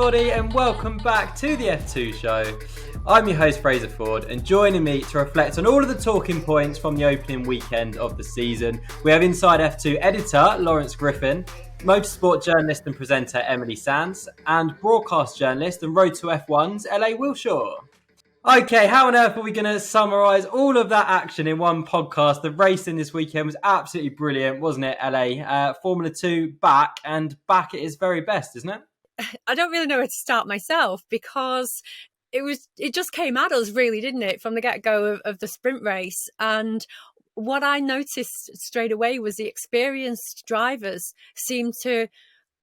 everybody, and welcome back to the F2 show. I'm your host Fraser Ford, and joining me to reflect on all of the talking points from the opening weekend of the season, we have Inside F2 editor Laurence Griffin, motorsport journalist and presenter Emily Sands, and broadcast journalist and Road to F1's LA Wilshaw. Okay, how on earth are we going to summarise all of that action in one podcast? The racing this weekend was absolutely brilliant, wasn't it, LA? Formula 2 back, and back at its very best, isn't it? I don't really know where to start myself, because it just came at us, really, didn't it, from the get-go of the sprint race. And what I noticed straight away was the experienced drivers seemed to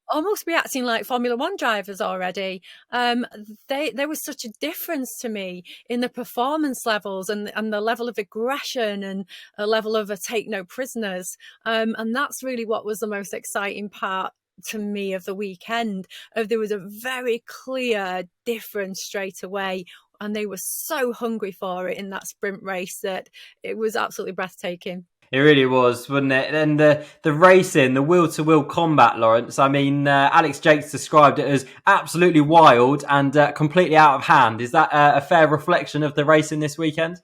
almost be acting like Formula One drivers already. There was such a difference to me in the performance levels and the level of aggression and a level of a take no prisoners. And that's really what was the most exciting part to me of the weekend. There was a very clear difference straight away, and they were so hungry for it in that sprint race that it was absolutely breathtaking. It really was, wasn't it? And the racing, the wheel-to-wheel combat, Laurence. I mean, Alex Jakes described it as absolutely wild and completely out of hand. Is that a fair reflection of the racing this weekend?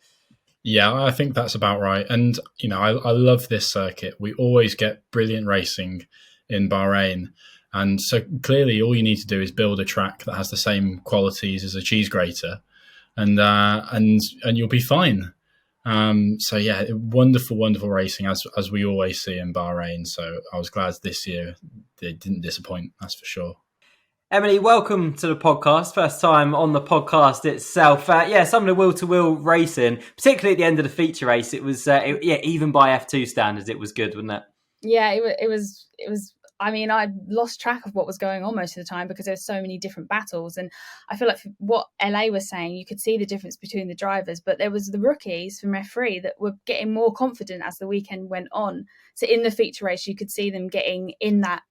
Yeah, I think that's about right. And, you know, I love this circuit. We always get brilliant racing in Bahrain. And so clearly all you need to do is build a track that has the same qualities as a cheese grater, and you'll be fine. So yeah, wonderful racing as we always see in Bahrain. So I was glad this year they didn't disappoint, that's for sure. Emily, welcome to the podcast. First time on the podcast itself. Some of the wheel-to-wheel racing, particularly at the end of the feature race, it was even by F2 standards, it was good, wasn't it? Yeah, it was. I mean, I lost track of what was going on most of the time because there's so many different battles. And I feel like what LA was saying, you could see the difference between the drivers, but there was the rookies from F3 that were getting more confident as the weekend went on. So in the feature race, you could see them getting in that,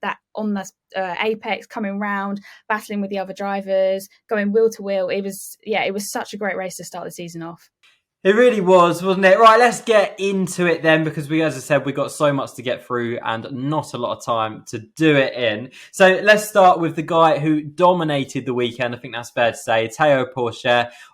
that on the apex, coming round, battling with the other drivers, going wheel to wheel. It was such a great race to start the season off. It really was, wasn't it? Right, let's get into it then, because as I said, we've got so much to get through and not a lot of time to do it in. So let's start with the guy who dominated the weekend. I think that's fair to say. Theo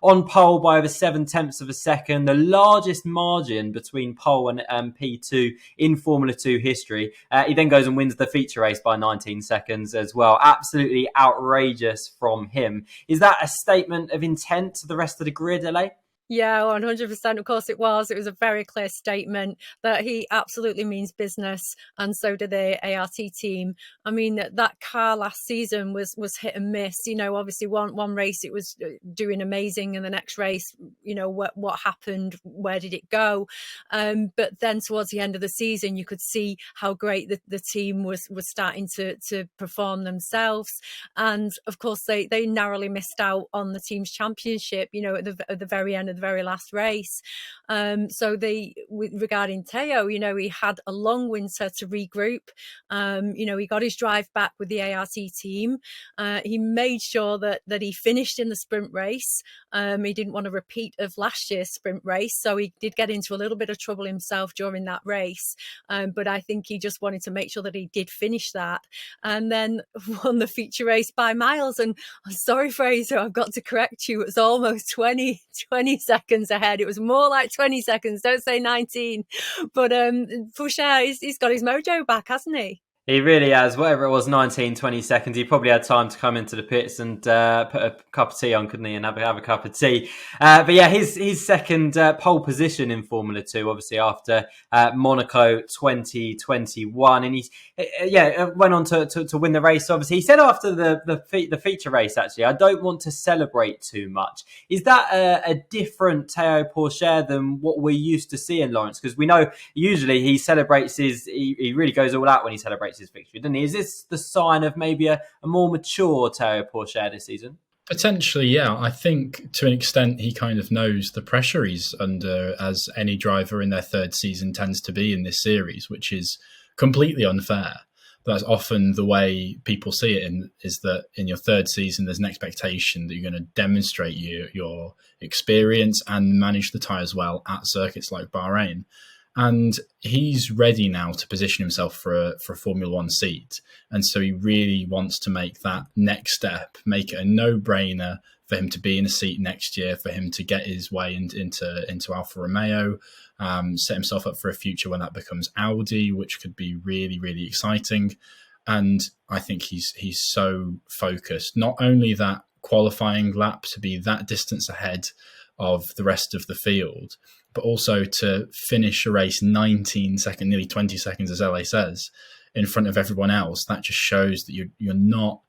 on pole by over 0.7 of a second, the largest margin between pole and P2 in Formula 2 history. He then goes and wins the feature race by 19 seconds as well. Absolutely outrageous from him. Is that a statement of intent to the rest of the grid, LA? Yeah, 100%. Of course it was. It was a very clear statement that he absolutely means business, and so did the ART team. I mean, that car last season was hit and miss. Obviously one race it was doing amazing, and the next race, what happened? Where did it go? But then towards the end of the season, you could see how great the team was starting to perform themselves. And of course, they narrowly missed out on the team's championship, at the very end of the very last race. Regarding Theo, he had a long winter to regroup. He got his drive back with the ART team. He made sure that he finished in the sprint race. He didn't want a repeat of last year's sprint race, so he did get into a little bit of trouble himself during that race. But I think he just wanted to make sure that he did finish that, and then won the feature race by miles. And I'm sorry, Fraser, I've got to correct you. It was almost 20 seconds ahead. It was more like 20 seconds. Don't say 19. But Boschung, he's got his mojo back, hasn't he? He really has. Whatever it was, 19, 20 seconds. He probably had time to come into the pits and put a cup of tea on, couldn't he? And have a cup of tea. But yeah, his second pole position in Formula 2, obviously after Monaco 2021. And he went on to win the race, obviously. He said after the feature race, actually, I don't want to celebrate too much. Is that a different Theo Pourchaire than what we're used to seeing, Laurence? Because we know usually he celebrates he really goes all out when he celebrates his victory, doesn't he? Is this the sign of maybe a more mature Theo Pourchaire this season? Potentially, yeah. I think to an extent he kind of knows the pressure he's under, as any driver in their third season tends to be in this series, which is completely unfair. That's often the way people see it, is that in your third season there's an expectation that you're going to demonstrate your experience and manage the tyres well at circuits like Bahrain. And he's ready now to position himself for a Formula One seat. And so he really wants to make that next step, make it a no-brainer for him to be in a seat next year, for him to get his way into Alfa Romeo, set himself up for a future when that becomes Audi, which could be really, really exciting. And I think he's so focused, not only that qualifying lap to be that distance ahead of the rest of the field, but also to finish a race 19 seconds, nearly 20 seconds, as LA says, in front of everyone else. That just shows that you're not,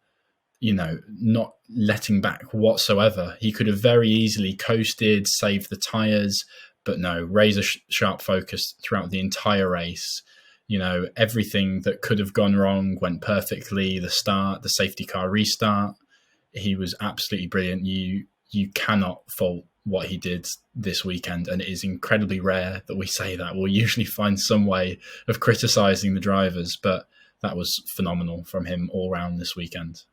not letting back whatsoever. He could have very easily coasted, saved the tyres, but no, razor sharp focus throughout the entire race. Everything that could have gone wrong went perfectly. The start, the safety car restart, he was absolutely brilliant. You cannot fault what he did this weekend, and it is incredibly rare that we say that. We'll usually find some way of criticising the drivers, but that was phenomenal from him all round this weekend.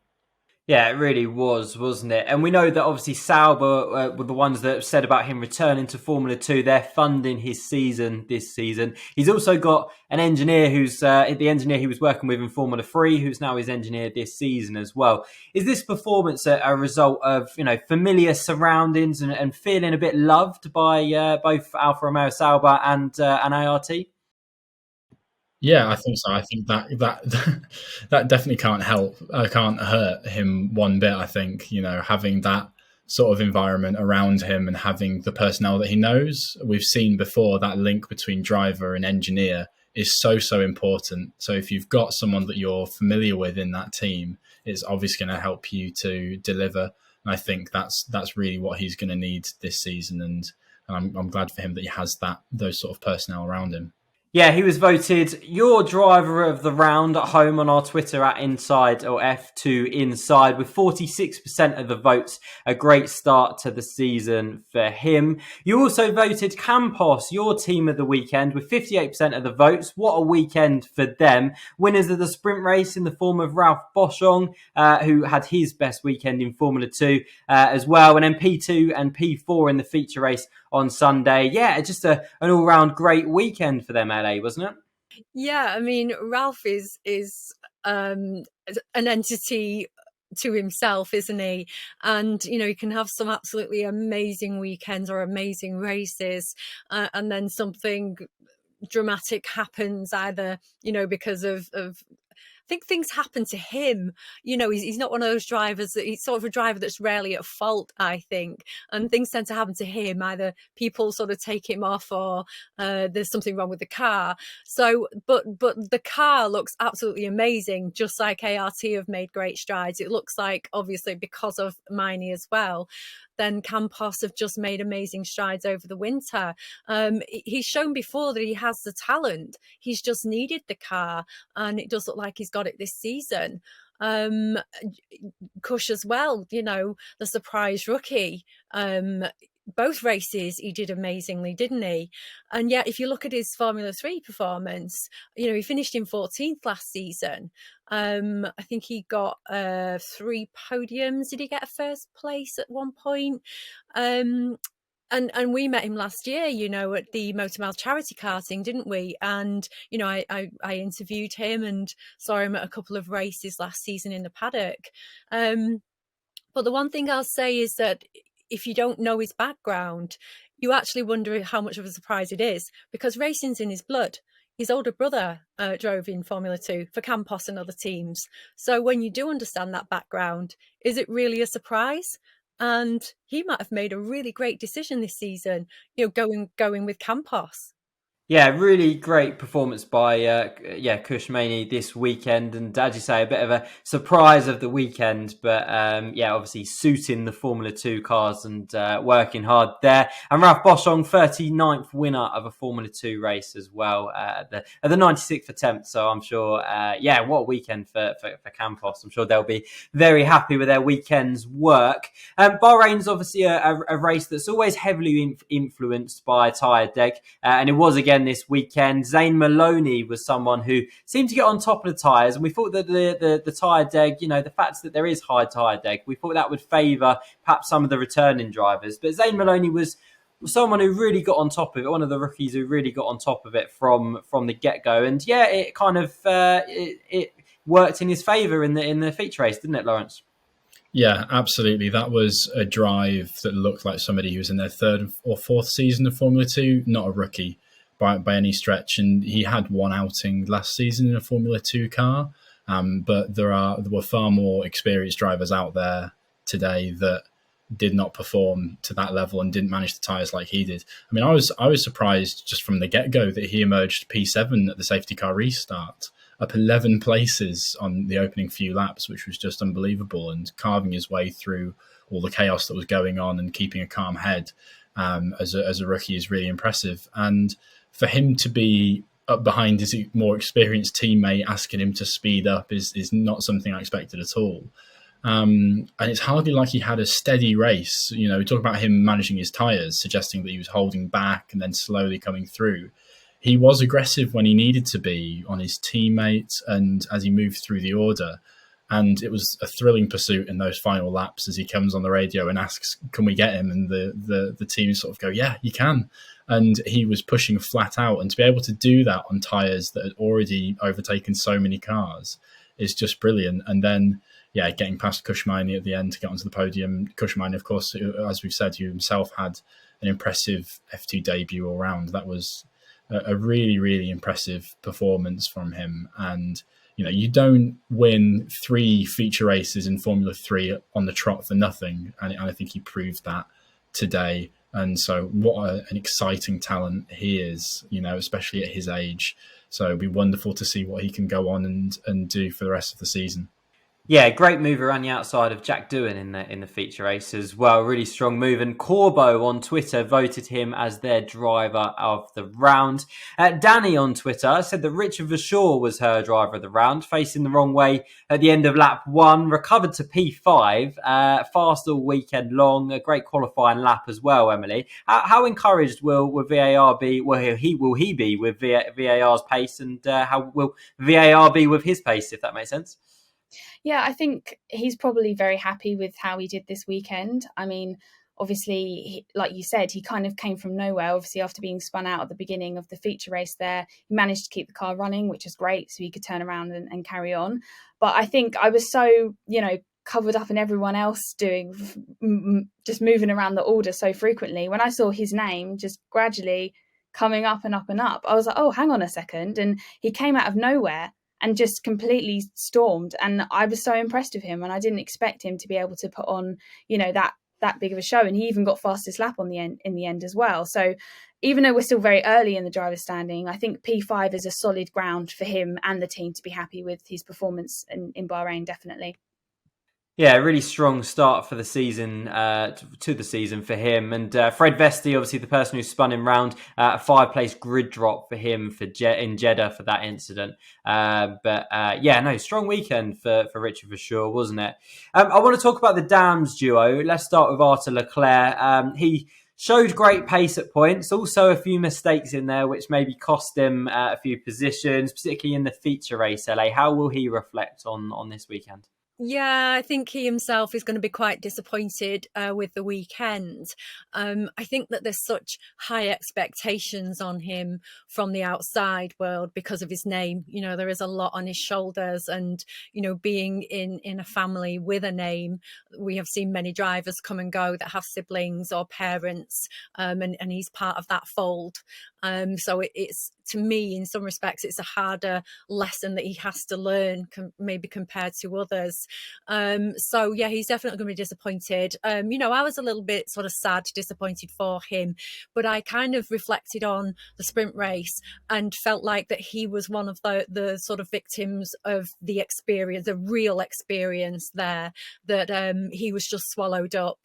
Yeah, it really was, wasn't it? And we know that obviously Sauber were the ones that said about him returning to Formula 2. They're funding his season this season. He's also got an engineer who's the engineer he was working with in Formula 3, who's now his engineer this season as well. Is this performance a result of, familiar surroundings and feeling a bit loved by both Alfa Romeo Sauber and ART? Yeah, I think so. I think that definitely can't hurt him one bit. I think, having that sort of environment around him and having the personnel that he knows. We've seen before that link between driver and engineer is so important. So if you've got someone that you're familiar with in that team, it's obviously going to help you to deliver. And I think that's really what he's going to need this season. And I'm glad for him that he has those sort of personnel around him. Yeah, he was voted your driver of the round at home on our Twitter at Inside or F2 Inside with 46% of the votes. A great start to the season for him. You also voted Campos, your team of the weekend, with 58% of the votes. What a weekend for them. Winners of the sprint race in the form of Ralph Boschung, who had his best weekend in Formula 2 as well. And then P2 and P4 in the feature race on Sunday. Yeah, just an all-round great weekend for them, LA, wasn't it? Yeah, I mean, Ralph is an entity to himself, isn't he? And, he can have some absolutely amazing weekends or amazing races, and then something dramatic happens either, because of I think things happen to him. He's not one of those drivers he's sort of a driver that's rarely at fault, I think. And things tend to happen to him. Either people sort of take him off or there's something wrong with the car. So, but the car looks absolutely amazing, just like ART have made great strides. It looks like, obviously, because of Miney as well, then Campos have just made amazing strides over the winter. He's shown before that he has the talent. He's just needed the car, and it does look like he's got it this season. Cush as well, the surprise rookie. Both races he did amazingly, didn't he? And yet, if you look at his Formula 3 performance, he finished in 14th last season. I think he got 3 podiums. Did he get a first place at one point? And we met him last year, at the Motormouth charity karting, didn't we? And, I interviewed him and saw him at a couple of races last season in the paddock. But the one thing I'll say is that if you don't know his background, you actually wonder how much of a surprise it is, because racing's in his blood. His older brother drove in Formula 2 for Campos and other teams. So when you do understand that background, is it really a surprise? And he might have made a really great decision this season, going with Campos. Yeah, really great performance by Cush Maney this weekend, and as you say, a bit of a surprise of the weekend, but obviously suiting the Formula 2 cars and working hard there. And Ralph Boschung, 39th winner of a Formula 2 race as well, at the 96th attempt. So I'm sure, what a weekend for Campos. I'm sure they'll be very happy with their weekend's work. Bahrain's obviously a race that's always heavily influenced by tyre deg, and it was again this weekend. Zane Maloney was someone who seemed to get on top of the tyres, and we thought that the tyre deg, the fact that there is high tyre deg, we thought that would favour perhaps some of the returning drivers. But Zane Maloney was someone who really got on top of it, one of the rookies who really got on top of it from the get-go. And yeah, it kind of it worked in his favour in the feature race, didn't it, Laurence? Yeah, absolutely. That was a drive that looked like somebody who was in their third or fourth season of Formula 2, not a rookie by any stretch. And he had one outing last season in a Formula 2 car. But there were far more experienced drivers out there today that did not perform to that level and didn't manage the tyres like he did. I mean, I was surprised just from the get-go that he emerged P7 at the safety car restart, up 11 places on the opening few laps, which was just unbelievable, and carving his way through all the chaos that was going on and keeping a calm head as a rookie is really impressive. And for him to be up behind his more experienced teammate asking him to speed up is not something I expected at all. And it's hardly like he had a steady race. You know, we talk about him managing his tyres, suggesting that he was holding back and then slowly coming through. He was aggressive when he needed to be on his teammates and as he moved through the order. And it was a thrilling pursuit in those final laps as he comes on the radio and asks, can we get him? And the team sort of go, yeah, you can. And he was pushing flat out. And to be able to do that on tyres that had already overtaken so many cars is just brilliant. And then, yeah, getting past Kushmaini at the end to get onto the podium. Kushmaini, of course, as we've said, he himself had an impressive F2 debut all round. That was a really, really impressive performance from him. And, you know, you don't win 3 feature races in Formula 3 on the trot for nothing. And I think he proved that today. And so what an exciting talent he is, you know, especially at his age. So it'd be wonderful to see what he can go on and do for the rest of the season. Yeah, great move around the outside of Jack Doohan in the feature race as well. Really strong move. And Corbo on Twitter voted him as their driver of the round. Danny on Twitter said that Richard Vershaw was her driver of the round, facing the wrong way at the end of lap 1, recovered to P5, fast all weekend long, a great qualifying lap as well, Emily. How encouraged will VAR be? Will he be with VAR's pace, and how will VAR be with his pace, if that makes sense? Yeah, I think he's probably very happy with how he did this weekend. I mean, obviously, like you said, he kind of came from nowhere. Obviously, after being spun out at the beginning of the feature race there, he managed to keep the car running, which is great, so he could turn around and carry on. But I think I was so, covered up in everyone else just moving around the order so frequently. When I saw his name just gradually coming up and up and up, I was like, oh, hang on a second. And he came out of nowhere and just completely stormed. And I was so impressed with him, and I didn't expect him to be able to put on, that big of a show. And he even got fastest lap in the end as well. So even though we're still very early in the driver's standing, I think P5 is a solid ground for him and the team to be happy with his performance in Bahrain, definitely. Yeah, really strong start for the season, to the season for him. And Fred Vesti, obviously the person who spun him round, a 5-place grid drop for him in Jeddah for that incident. Strong weekend for Richard Vershaw, wasn't it? I want to talk about the Dams duo. Let's start with Arthur Leclerc. He showed great pace at points, also a few mistakes in there, which maybe cost him a few positions, particularly in the feature race, LA. How will he reflect on this weekend? Yeah, I think he himself is going to be quite disappointed with the weekend. I think that there's such high expectations on him from the outside world because of his name. You know, there is a lot on his shoulders, and, being in a family with a name, we have seen many drivers come and go that have siblings or parents, and he's part of that fold. So it's, to me, in some respects, it's a harder lesson that he has to learn, maybe compared to others. He's definitely going to be disappointed. I was a little bit sort of sad, disappointed for him, but I kind of reflected on the sprint race and felt like that he was one of the sort of victims of the experience, the real experience there, that he was just swallowed up,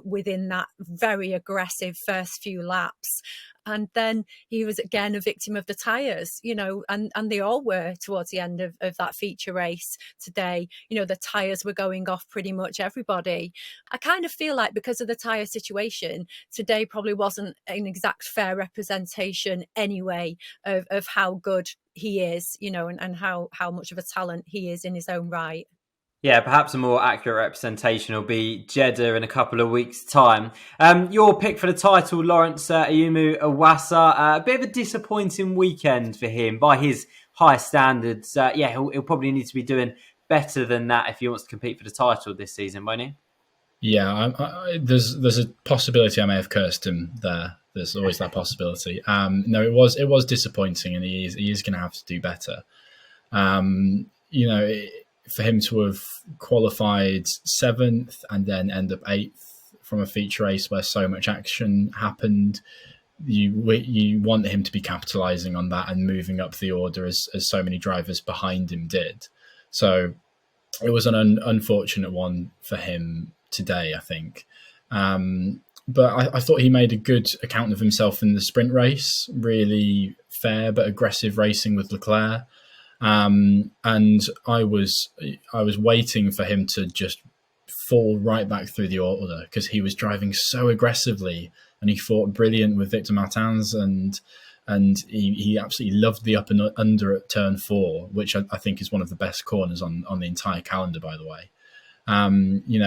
within that very aggressive first few laps. And then he was again a victim of the tyres, and they all were towards the end of that feature race today. The tyres were going off pretty much everybody. I kind of feel like because of the tyre situation, today probably wasn't an exact fair representation anyway of how good he is, and how much of a talent he is in his own right. Yeah, perhaps a more accurate representation will be Jeddah in a couple of weeks' time. Your pick for the title, Laurence Ayumu Iwasa, a bit of a disappointing weekend for him by his high standards. He'll probably need to be doing better than that if he wants to compete for the title this season, won't he? Yeah, there's a possibility I may have cursed him there. There's always that possibility. No, it was disappointing, and he is going to have to do better. For him to have qualified 7th and then end up 8th from a feature race where so much action happened, you want him to be capitalising on that and moving up the order as so many drivers behind him did. So it was an unfortunate one for him today, I think. But I thought he made a good account of himself in the sprint race, really fair but aggressive racing with Leclerc. And I was waiting for him to just fall right back through the order because he was driving so aggressively and he fought brilliant with Victor Martins and he absolutely loved the up and under at turn 4, which I think is one of the best corners on the entire calendar, by the way.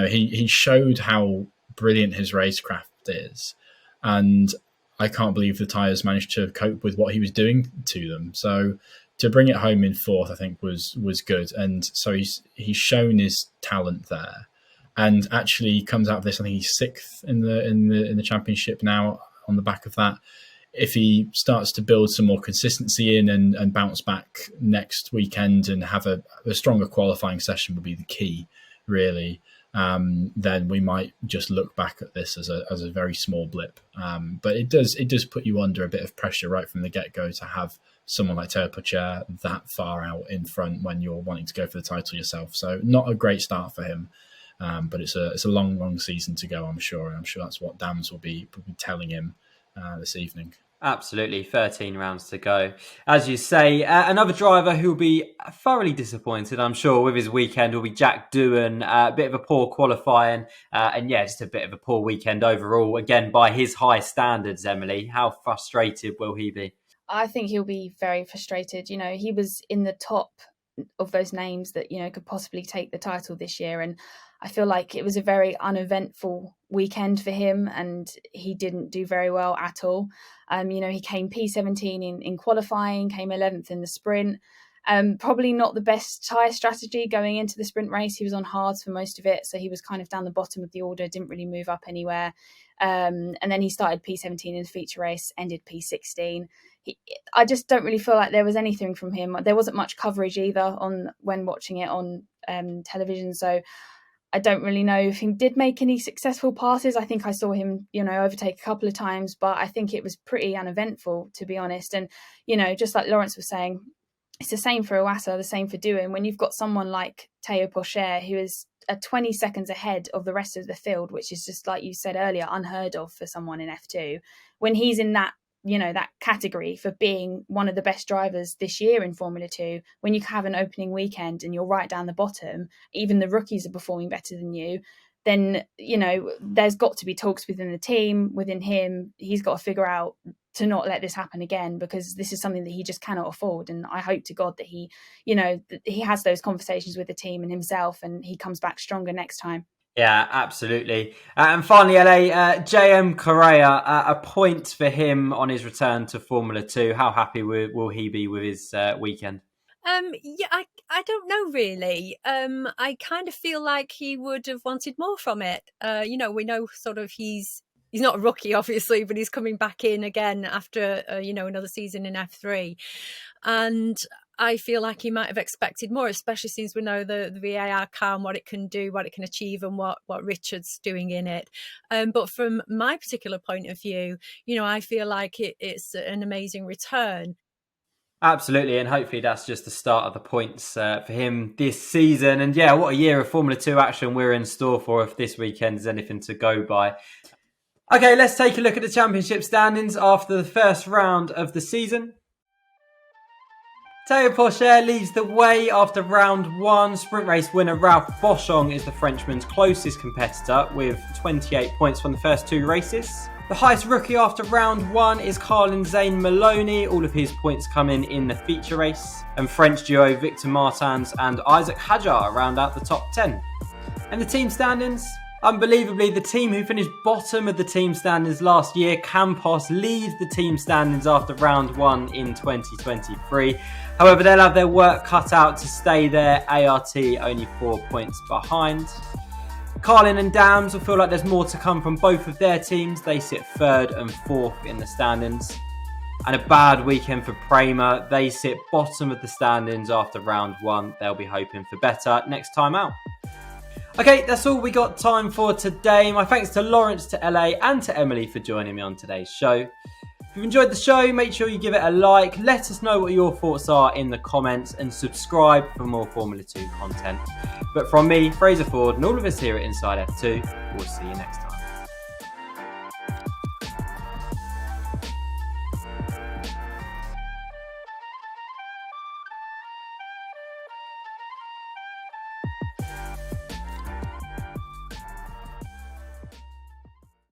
He showed how brilliant his racecraft is, and I can't believe the tyres managed to cope with what he was doing to them. So to bring it home in 4th, I think was good, and so he's shown his talent there, and actually comes out of this. I think he's 6th in the championship now on the back of that. If he starts to build some more consistency in and bounce back next weekend and have a stronger qualifying session would be the key, really. Then we might just look back at this as a very small blip. But it does put you under a bit of pressure right from the get-go to have someone like Theo Pourchaire that far out in front when you're wanting to go for the title yourself. So not a great start for him. But it's a long season to go, I'm sure. And I'm sure that's what Dams will be telling him this evening. Absolutely, 13 rounds to go. As you say, another driver who will be thoroughly disappointed, I'm sure, with his weekend will be Jack Doohan. A bit of a poor qualifying, just a bit of a poor weekend overall. Again, by his high standards, Emily, how frustrated will he be? I think he'll be very frustrated. He was in the top of those names that, could possibly take the title this year. And I feel like it was a very uneventful weekend for him and he didn't do very well at all. He came P17 in qualifying, came 11th in the sprint. Probably not the best tyre strategy going into the sprint race. He was on hards for most of it. So he was kind of down the bottom of the order, didn't really move up anywhere. And then he started P17 in the feature race, ended P16. I just don't really feel like there was anything from him. There wasn't much coverage either when watching it on television. So I don't really know if he did make any successful passes. I think I saw him, overtake a couple of times, but I think it was pretty uneventful, to be honest. And, just like Laurence was saying, it's the same for Iwasa, the same for Doohan. When you've got someone like Theo Pourchaire, who is 20 seconds ahead of the rest of the field, which is just, like you said earlier, unheard of for someone in F2, when he's in that, that category for being one of the best drivers this year in Formula 2, when you have an opening weekend and you're right down the bottom, even the rookies are performing better than you, then, there's got to be talks within the team, within him. He's got to figure out to not let this happen again, because this is something that he just cannot afford. And I hope to God that he, he has those conversations with the team and himself and he comes back stronger next time. Yeah, absolutely. And finally, LA, JM Correa, a point for him on his return to Formula 2. How happy will he be with his weekend? I don't know really. I kind of feel like he would have wanted more from it. We know sort of he's not a rookie, obviously, but he's coming back in again after, another season in F3. And I feel like he might have expected more, especially since we know the VAR car and what it can do, what it can achieve and what Richard's doing in it. But from my particular point of view, I feel like it's an amazing return. Absolutely, and hopefully that's just the start of the points for him this season. And yeah, what a year of Formula 2 action we're in store for if this weekend is anything to go by. Okay, let's take a look at the championship standings after the first round of the season. Theo Pourchaire leads the way after round 1. Sprint race winner Ralph Boschung is the Frenchman's closest competitor with 28 points from the first 2 races. The highest rookie after round 1 is Carlin Zane Maloney. All of his points come in the feature race. And French duo Victor Martins and Isaac Hadjar round out the top 10. And the team standings? Unbelievably, the team who finished bottom of the team standings last year, Campos, leads the team standings after round 1 in 2023. However, they'll have their work cut out to stay there. ART only 4 points behind. Carlin and Dams will feel like there's more to come from both of their teams. They sit 3rd and 4th in the standings. And a bad weekend for Prema. They sit bottom of the standings after round 1. They'll be hoping for better next time out. Okay, that's all we got time for today. My thanks to Laurence, to LA and to Emily for joining me on today's show. If you've enjoyed the show, make sure you give it a like. Let us know what your thoughts are in the comments and subscribe for more Formula 2 content. But from me, Fraser Ford, and all of us here at Inside F2, we'll see you next time.